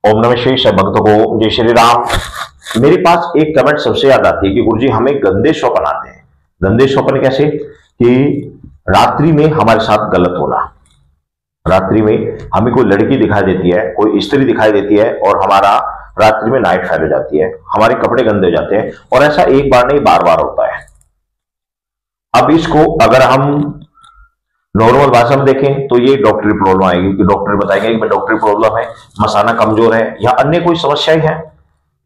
ओम नमः शिवाय। सब भक्तों को जय श्री राम। मेरे पास एक कमेंट सबसे याद आती है कि गुरुजी हमें गंदे स्वप्न आते हैं। गंदे स्वप्न कैसे? कि रात्रि में हमारे साथ गलत होना, रात्रि में हमें कोई लड़की दिखाई देती है, कोई स्त्री दिखाई देती है और हमारा रात्रि में नाइट फैल हो जाती है, हमारे कपड़े गंदे हो जाते हैं और ऐसा एक बार नहीं बार बार होता है। अब इसको अगर हम नॉर्मल भाषा में देखें तो ये डॉक्टरी प्रॉब्लम आएगी कि डॉक्टर बताएंगे कि डॉक्टरी प्रॉब्लम है, मसाना कमजोर है या अन्य कोई समस्याएं हैं।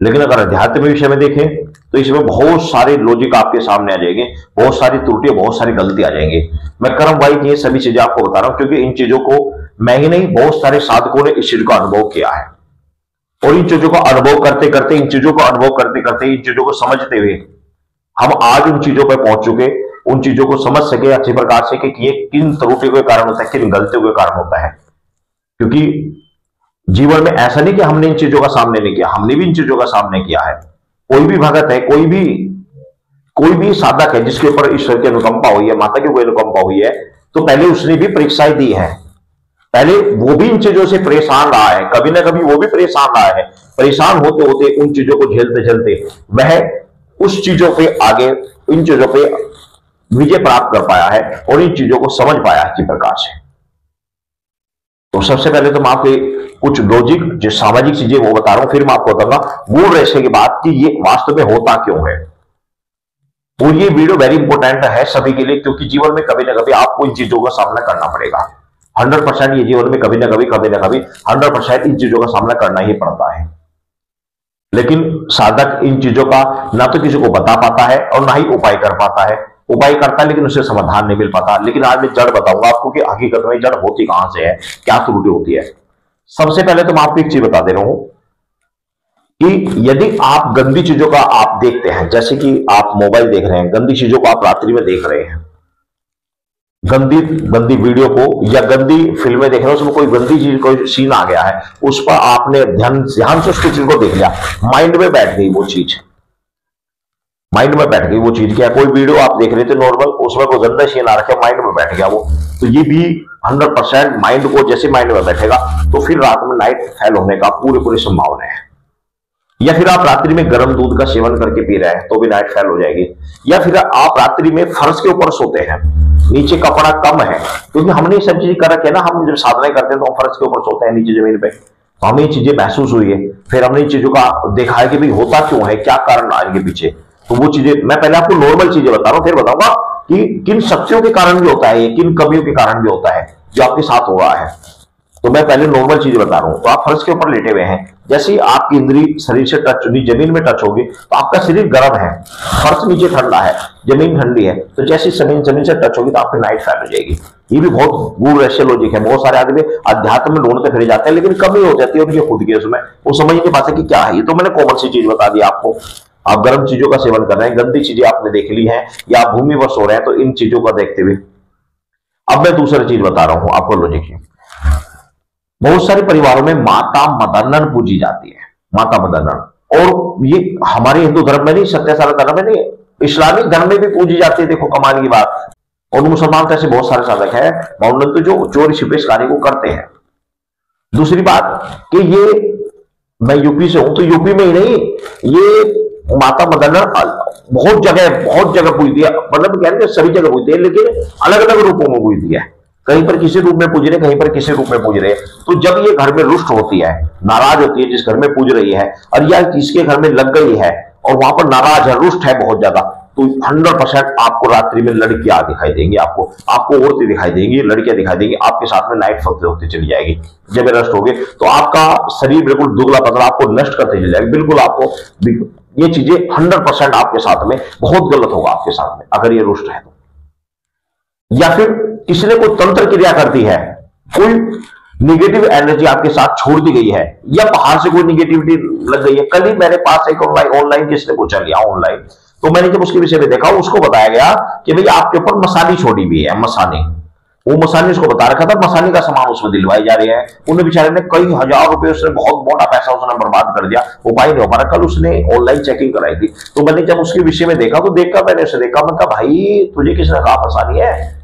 लेकिन अगर अध्यात्म विषय में देखें तो इसमें बहुत सारे लॉजिक आपके सामने आ जाएंगे, बहुत सारी त्रुटियां, बहुत सारी गलती आ जाएंगी। मैं कर्म वाइज ये सभी चीजें आपको बता रहा हूं क्योंकि इन चीजों को मैं ही नहीं, बहुत सारे साधकों ने इस चीज का अनुभव किया है और इन चीजों का अनुभव करते करते, इन चीजों को अनुभव करते करते, इन चीजों को समझते हुए हम आज उन चीजों पर पहुंच चुके, उन चीजों को समझ सके अच्छी प्रकार से कि ये किन त्रुटियों के कारण होता है, किन गलतियों के कारण होता है। क्योंकि जीवन में ऐसा नहीं कि हमने इन चीजों का सामने नहीं किया, हमने भी इन चीजों का सामने किया है। कोई भी भगत है, कोई भी साधक है जिसके ऊपर ईश्वर की अनुकंपा हुई है, माता की कोई अनुकंपा हुई है, तो पहले उसने भी परीक्षाएं दी है। पहले वो भी इन चीजों से परेशान रहा है, कभी ना कभी वो भी परेशान रहा है। परेशान होते होते उन चीजों को झेलते झेलते वह उस चीजों पे आगे, इन चीजों पे विजय प्राप्त कर पाया है और इन चीजों को समझ पाया अच्छी प्रकार से। तो सबसे पहले तो मैं आपको कुछ लॉजिक, जो सामाजिक चीजें वो बता रहा हूं, फिर मैं आपको बताऊंगा मूल रहस्य की बात कि ये वास्तव में होता क्यों है। और ये वीडियो वेरी इंपॉर्टेंट है सभी के लिए, क्योंकि जीवन में कभी ना कभी आपको इन चीजों का सामना करना पड़ेगा। 100% ये जीवन में कभी ना कभी 100% इन चीजों का सामना करना ही पड़ता है। लेकिन साधक इन चीजों का ना तो किसी को बता पाता है और ना ही उपाय कर पाता है। उपाय करता है लेकिन उसे समाधान नहीं मिल पाता। लेकिन आज मैं जड़ बताऊंगा आपको कि हकीकत में जड़ होती कहां से है, क्या त्रुटि होती है। सबसे पहले तो मैं आपको एक चीज बता दे रहा हूं कि यदि आप गंदी चीजों का आप देखते हैं, जैसे कि आप मोबाइल देख रहे हैं, गंदी चीजों को आप रात्रि में देख रहे हैं, गंदी वीडियो को या गंदी फिल्में देख रहे हैं, उसमें कोई गंदी चीज, कोई सीन आ गया है, उस पर आपने ध्यान से उस चीज को देख लिया, माइंड में बैठ गई वो चीज, माइंड में बैठ गई वो चीज। क्या कोई वीडियो आप देख रहे थे नॉर्मल, उसमें कोई गंदा सीन आ रखा है, माइंड में बैठ गया वो, तो ये भी 100% माइंड को जैसे माइंड में बैठेगा तो फिर रात में नाइट फैल होने का पूरी संभावना है। या फिर आप रात्रि में गर्म दूध का सेवन करके पी रहे हैं तो भी नाइट फैल हो जाएगी। या फिर आप रात्रि में फर्श के ऊपर सोते हैं, नीचे कपड़ा कम है, क्योंकि हमने ये सब चीज कर रखे है ना, हम जब साधना करते हैं तो हम फर्श के ऊपर सोते हैं नीचे जमीन पे, तो हमें ये चीजें महसूस हुई है। फिर हमने इन चीजों का देखा है कि भाई होता क्यों है, क्या कारण आ इनके पीछे। तो वो चीजें मैं पहले आपको नॉर्मल चीजें बता रहा हूं, फिर बताऊंगा कि किन शक्तियों के कारण भी होता है, किन कमियों के कारण भी होता है जो आपके साथ हो रहा है। तो मैं पहले नॉर्मल चीजें बता रहा हूं। तो आप फर्श के ऊपर लेटे हुए हैं, जैसे ही आपकी इंद्री शरीर से टच होगी, जमीन में टच होगी, तो आपका शरीर गर्म है, फर्श नीचे ठंडा है, जमीन ठंडी है, तो जैसे जमीन से टच होगी तो आपकी नाइट फैल हो जाएगी। ये भी बहुत गूढ़ रहस्य लॉजिक है। बहुत सारे आदमी अध्यात्म में ढूंढते फिर जाते हैं, लेकिन कमी हो जाती है उनकी खुद की, उसमें वो समझ नहीं पाते कि क्या है। ये तो मैंने कॉमन सी चीज बता दी आपको। आप गर्म चीजों का सेवन कर रहे हैं, गंदी चीजें आपने देख ली हैं, या आप भूमि पर सो रहे हैं, तो इन चीजों को देखते हुए अब मैं दूसरी चीज बता रहा हूं आपको लॉजिक की। बहुत सारे परिवारों में माता मदन्नन पूजी जाती है, माता मदन्नन, और ये हमारे हिंदू धर्म में नहीं, सत्यसारा धर्म में नहीं, इस्लामिक धर्म में भी पूजी जाती है। देखो कमाल की बात। और मुसलमान तो ऐसे बहुत सारे साधक है माउंटन तो जो चोरी छिपे इस कार्य को करते हैं। दूसरी बात कि ये, मैं यूपी से हूं तो यूपी में ही नहीं, ये माता मदन्नन बहुत जगह पूजती है, मतलब कहते हैं सभी जगह पूजती है, लेकिन अलग अलग रूपों में पूजती है। कहीं पर किसी रूप में पूज रहे, कहीं पर किसी रूप में पूज रहे। तो जब ये घर में रुष्ट होती है, नाराज होती है, जिस घर में पूज रही है, और या जिसके घर में लग गई है और वहां पर नाराज है, रुष्ट है बहुत ज्यादा, तो 100% आपको रात्रि में लड़कियां दिखाई देंगी, आपको औरतें दिखाई देंगी, लड़कियां दिखाई देंगी, आपके साथ में नाइट फलते होती चली जाएगी। जब ये नष्ट होगी तो आपका शरीर बिल्कुल दुबला पतला आपको नष्ट करते चली जाएगी। बिल्कुल आपको ये चीजें 100% आपके साथ में बहुत गलत होगा आपके साथ में अगर ये रुष्ट है तो। या फिर किसी ने कोई तंत्र क्रिया कर दी है, कोई निगेटिव एनर्जी आपके साथ छोड़ दी गई है, या बाहर से कोई निगेटिविटी लग गई है। कल ही मेरे पास एक ऑनलाइन जिसने पूछा गया ऑनलाइन, तो मैंने जब उसके विषय में देखा, उसको बताया गया कि भाई आपके ऊपर मसानी छोड़ी हुई है, मसानी, वो मसानी उसको बता रखा था, मसानी का सामान उसमें दिलवाए जा रहे हैं। उन्हें बेचारे ने कई हजार रुपए, उसने बहुत मोटा पैसा उसने बर्बाद कर दिया, उपाय नहीं हो पा रहा। कल उसने ऑनलाइन चेकिंग कराई थी, तो मैंने जब उसके विषय में देखा तो देखकर मैंने उसे देखा, मैं कहा भाई तुझे किसने कहा मसानी है,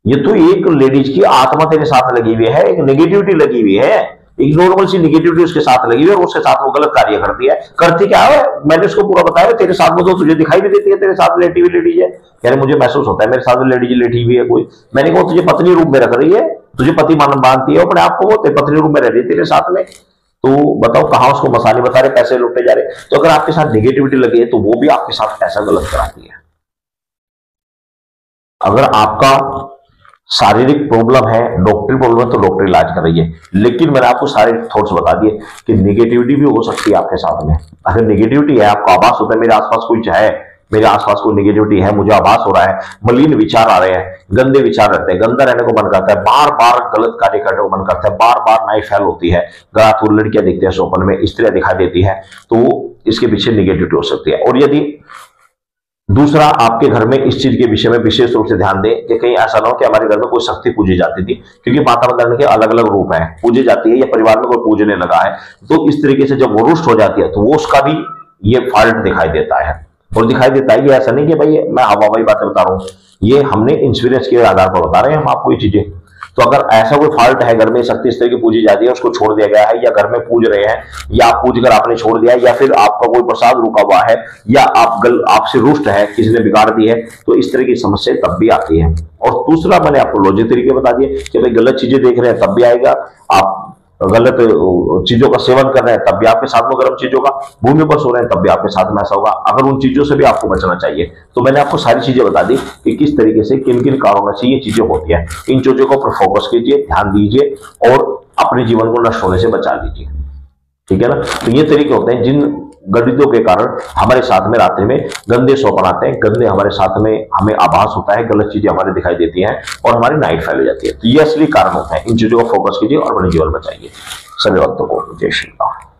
ये तो एक लेडीज की आत्मा तेरे साथ लगी हुई है, एक नेगेटिविटी लगी हुई है, एक नॉर्मल सी निगेटिविटी उसके साथ लगी हुई है और उसके साथ वो गलत कार्य करती है। करती क्या है, मैंने उसको पूरा बताया, तेरे साथ में तो तुझे दिखाई भी देती है, तेरे साथ लेटी हुई लेडीज है, यानी मुझे महसूस होता है मेरे साथ लेडीज लेटी हुई है कोई। मैंने कहा तुझे पत्नी रूप में रख रही है, तुझे पति मानती है अपने आप को, वो पत्नी रूप में रह रही है तेरे साथ में, तो बताओ कहां उसको मसाले बता रहे, पैसे लुटने जा रहे। तो अगर आपके साथ नेगेटिविटी लगी है तो वो भी आपके साथ ऐसा गलत कराती है। अगर आपका शारीरिक प्रॉब्लम है, डॉक्टरी प्रॉब्लम है, तो डॉक्टर इलाज कराइए, लेकिन मैंने आपको सारे थॉट्स बता दिए कि नेगेटिविटी भी हो सकती है आपके साथ में। अगर नेगेटिविटी है, आपको आभास होता है मेरे आसपास कोई है, मेरे आसपास कोई नेगेटिविटी है, मुझे आभास हो रहा है, मलिन विचार आ रहे हैं, गंदे विचार रहते हैं, गंदा रहने को मन करता है, बार बार गलत कार्य करने को मन करता है, बार बार नाइट फैल होती है, अगर आप लड़कियां देखते हैं स्वप्न में, स्त्रियां दिखाई देती है, तो इसके पीछे नेगेटिविटी हो सकती है। और यदि दूसरा, आपके घर में इस चीज के विषय में विशेष रूप से ध्यान दें कि कहीं ऐसा ना हो कि हमारे घर में कोई शक्ति पूजी जाती थी, क्योंकि माता मंदिर के अलग अलग रूप हैं, पूजी जाती है या परिवार में कोई पूजने लगा है, तो इस तरीके से जब वो रुष्ट हो जाती है तो वो उसका भी ये फॉल्ट दिखाई देता है। और दिखाई देता है, ये ऐसा नहीं कि भाई मैं हवाई बातें बता रहा हूँ, ये हमने इंश्योरेंस के आधार पर बता रहे हैं हम आपको ये चीजें। तो अगर ऐसा कोई फॉल्ट है, घर में शक्ति इस तरह की पूजी जाती है, उसको छोड़ दिया गया है, या घर में पूज रहे हैं, या आप पूज कर आपने छोड़ दिया है, या फिर आपका कोई प्रसाद रुका हुआ है, या आपसे रुष्ट है, किसी ने बिगाड़ दी है, तो इस तरह की समस्या तब भी आती है। और दूसरा, मैंने आपको लॉजिक तरीके बता दिए कि भाई गलत चीजें देख रहे हैं तब भी आएगा, आप गलत चीजों का सेवन कर रहे हैं तब भी आपके साथ में गलत चीजों का, भूमि पर सो रहे हैं तब भी आपके साथ में ऐसा होगा। अगर उन चीजों से भी आपको बचना चाहिए, तो मैंने आपको सारी चीजें बता दी कि किस तरीके से किन किन कारणों से ये चीजें होती है। इन चीजों को पर फोकस कीजिए, ध्यान दीजिए और अपने जीवन को नष्ट होने से बचा लीजिए, ठीक है ना। तो ये तरीके होते हैं जिन गलतियों के कारण हमारे साथ में रात्रि में गंदे स्वप्न आते हैं, गंदे हमारे साथ में हमें आभास होता है, गलत चीजें हमारे दिखाई देती हैं और हमारी नाइट फैल जाती है। तो ये असली कारण होता है। इन चीजों को फोकस कीजिए और अपने जीवन बचाइए। सभी भक्तों को जय श्री राम।